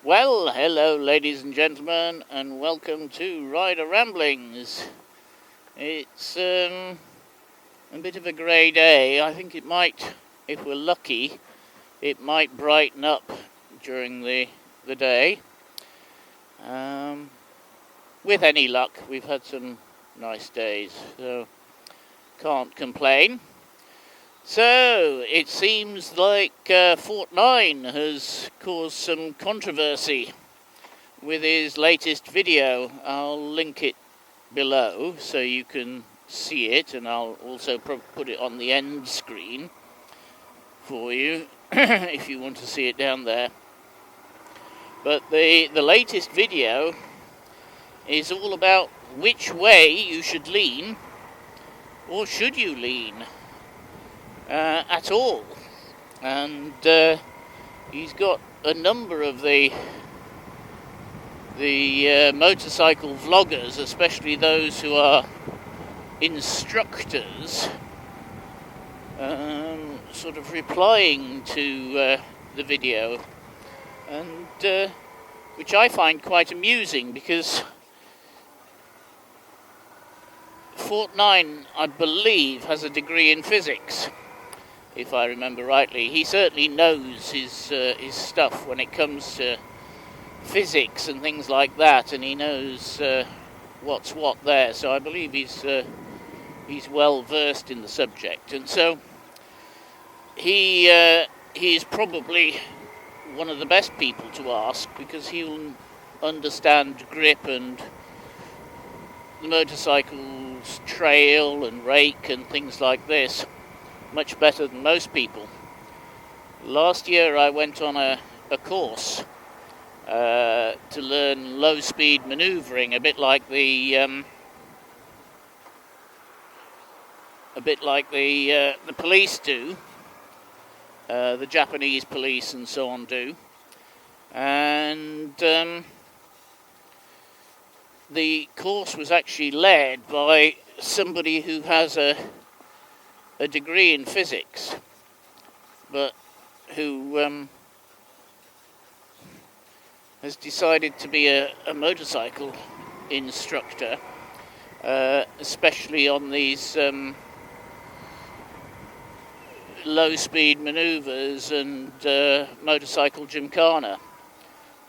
Well, hello ladies and gentlemen, and welcome to Rider Ramblings. It's a bit of a grey day. I think it might, if we're lucky, it might brighten up during the day. With any luck, we've had some nice days, so can't complain. So, it seems like FortNine has caused some controversy with his latest video. I'll link it below so you can see it, and I'll also put it on the end screen for you if you want to see it down there. But the latest video is all about which way you should lean, or should you lean at all. And he's got a number of the motorcycle vloggers, especially those who are instructors, sort of replying to the video, and which I find quite amusing, because FortNine, I believe, has a degree in physics, if I remember rightly. He certainly knows his stuff when it comes to physics and things like that, and he knows what's what there. So I believe he's well versed in the subject, and so he is probably one of the best people to ask, because he'll understand grip and the motorcycle's trail and rake and things like this much better than most people. Last year I went on a course to learn low-speed manoeuvring, a bit like the police do, the Japanese police and so on do, and the course was actually led by somebody who has a degree in physics, but who has decided to be a motorcycle instructor, especially on these low-speed manoeuvres and motorcycle gymkhana.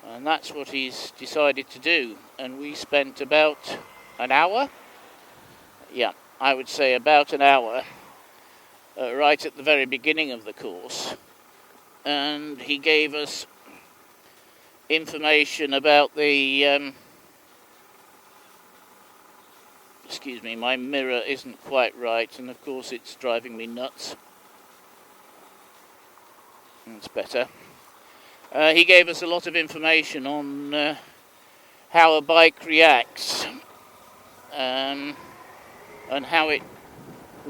And that's what he's decided to do. And we spent about an hour, I would say about an hour, right at the very beginning of the course. And he gave us information about the... excuse me, my mirror isn't quite right, and of course it's driving me nuts. That's better. He gave us a lot of information on how a bike reacts, and how it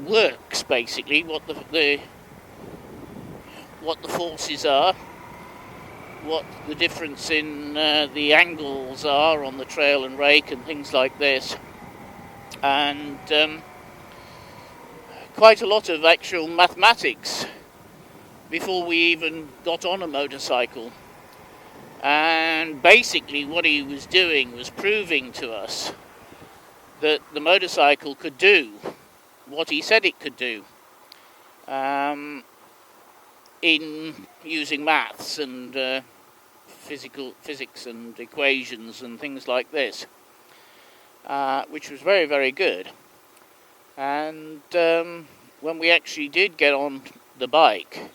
works, basically, what the forces are, what the difference in the angles are on the trail and rake and things like this, and quite a lot of actual mathematics before we even got on a motorcycle. And basically what he was doing was proving to us that the motorcycle could do what he said it could do, in using maths and physics and equations and things like this, which was very, very good. And when we actually did get on the bike,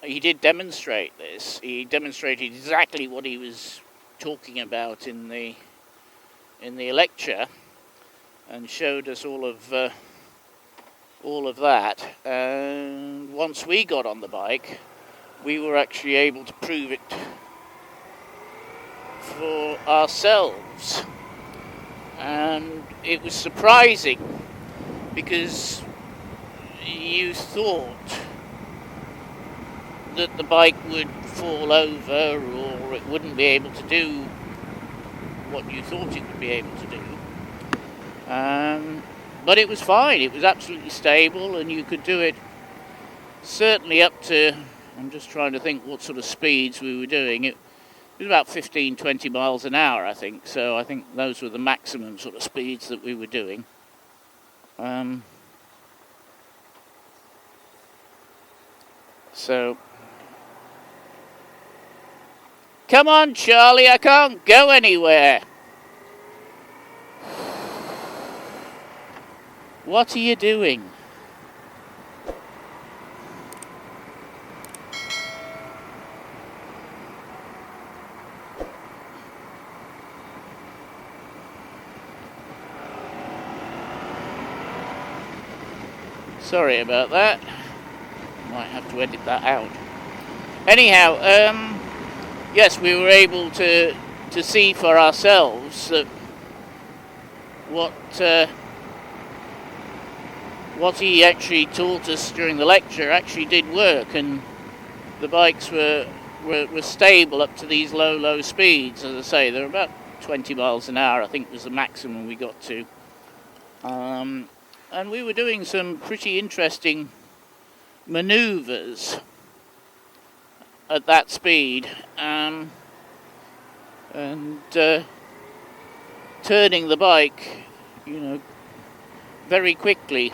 he did demonstrate this. He demonstrated exactly what he was talking about in the lecture, and showed us all of that. And once we got on the bike, we were actually able to prove it for ourselves. And it was surprising, because you thought that the bike would fall over, or it wouldn't be able to do what you thought it would be able to do. But it was fine. It was absolutely stable, and you could do it certainly up to, I'm just trying to think what sort of speeds we were doing. It was about 15-20 miles an hour, I think. So I think those were the maximum sort of speeds that we were doing. So, come on, Charlie, I can't go anywhere. What are you doing? Sorry about that. Might have to edit that out. Anyhow, yes, we were able to see for ourselves that what he actually taught us during the lecture actually did work, and the bikes were stable up to these low speeds. As I say, they're about 20 miles an hour, I think was the maximum we got to. And we were doing some pretty interesting maneuvers at that speed, and turning the bike, very quickly.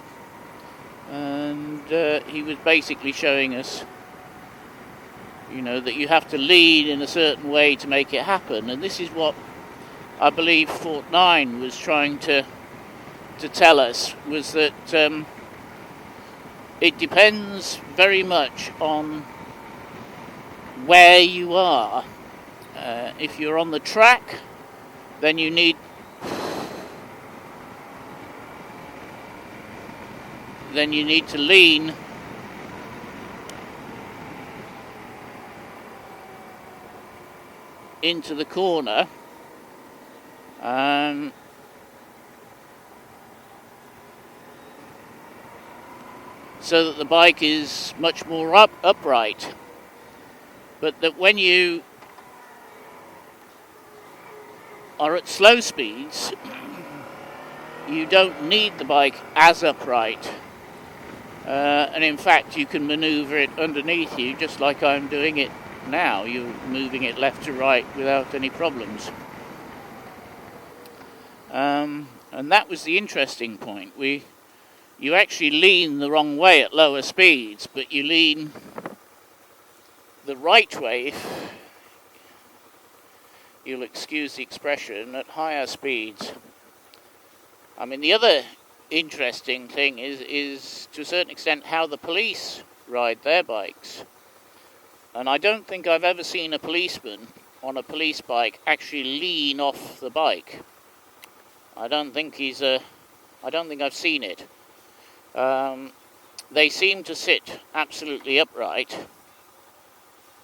And he was basically showing us, that you have to lean in a certain way to make it happen. And this is what I believe FortNine was trying to tell us, was that it depends very much on where you are. If you're on the track, then you need to lean into the corner, so that the bike is much more upright. But that when you are at slow speeds, you don't need the bike as upright. And in fact, you can maneuver it underneath you, just like I'm doing it now. You're moving it left to right without any problems. And that was the interesting point. You actually lean the wrong way at lower speeds, but you lean the right way, if you'll excuse the expression, at higher speeds. I mean, the other interesting thing is to a certain extent how the police ride their bikes. And I don't think I've ever seen a policeman on a police bike actually lean off the bike. I don't think I've seen it. They seem to sit absolutely upright,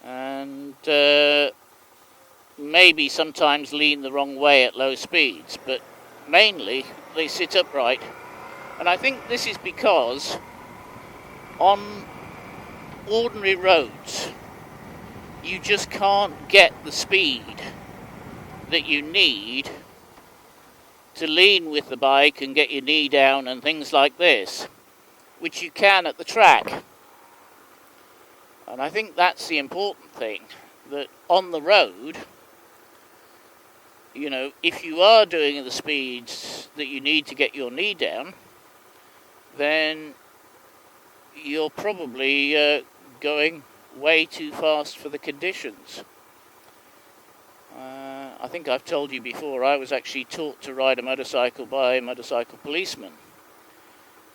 and maybe sometimes lean the wrong way at low speeds, but mainly they sit upright. And I think this is because on ordinary roads you just can't get the speed that you need to lean with the bike and get your knee down and things like this, which you can at the track. And I think that's the important thing, that on the road, if you are doing the speeds that you need to get your knee down, then you're probably going way too fast for the conditions. I think I've told you before, I was actually taught to ride a motorcycle by a motorcycle policeman.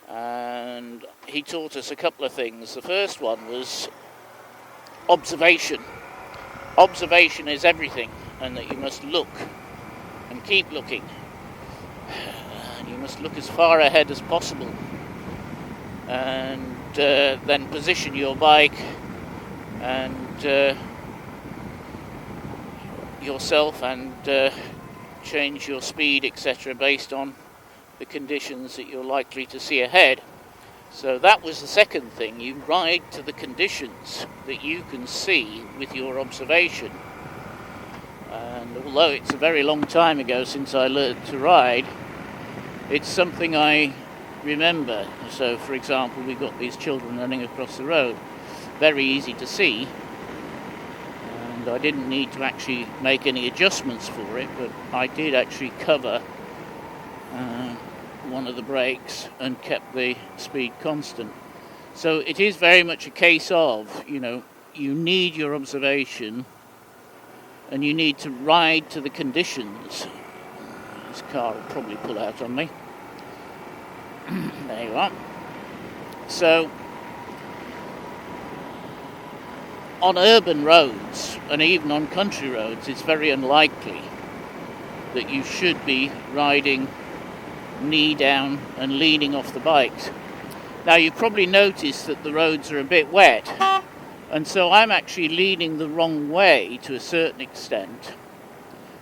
And he taught us a couple of things. The first one was observation. Observation is everything, and that you must look and keep looking. And you must look as far ahead as possible. And then position your bike and yourself and change your speed, etc., based on the conditions that you're likely to see ahead. So that was the second thing. You ride to the conditions that you can see with your observation. And although it's a very long time ago since I learned to ride, it's something I remember. So, for example, we've got these children running across the road. Very easy to see. and I didn't need to actually make any adjustments for it, but I did actually cover one of the brakes and kept the speed constant. So it is very much a case of, you know, you need your observation and you need to ride to the conditions. This car will probably pull out on me. There you are. So on urban roads and even on country roads, it's very unlikely that you should be riding knee down and leaning off the bikes. Now you've probably noticed that the roads are a bit wet, and so I'm actually leaning the wrong way to a certain extent.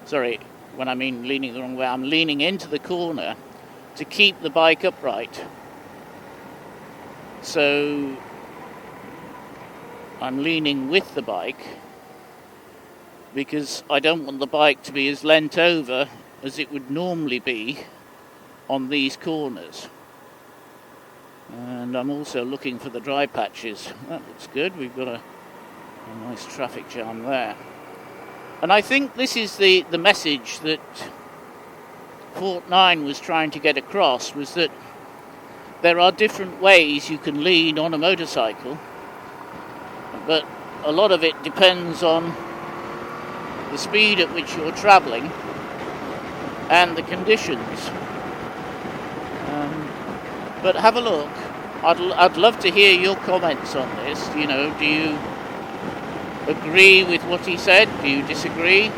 Sorry, when I mean leaning the wrong way, I'm leaning into the corner to keep the bike upright. So I'm leaning with the bike because I don't want the bike to be as leant over as it would normally be on these corners. And I'm also looking for the dry patches. That looks good. We've got a nice traffic jam there. And I think this is the message that FortNine was trying to get across, was that there are different ways you can lean on a motorcycle, but a lot of it depends on the speed at which you're travelling and the conditions. But have a look. I'd love to hear your comments on this. You know, do you agree with what he said? Do you disagree?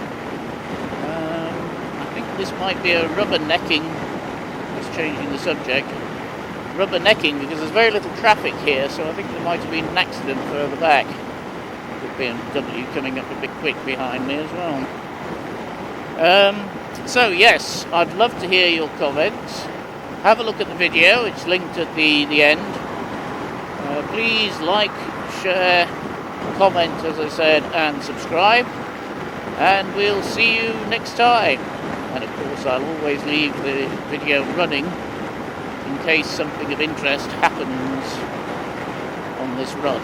I think this might be a rubbernecking. Just changing the subject. Rubbernecking because there's very little traffic here, so I think there might have been an accident further back. The BMW coming up a bit quick behind me as well. So yes, I'd love to hear your comments. Have a look at the video, it's linked at the end. Please like, share, comment, as I said, and subscribe. And we'll see you next time. And of course I'll always leave the video running in case something of interest happens on this run.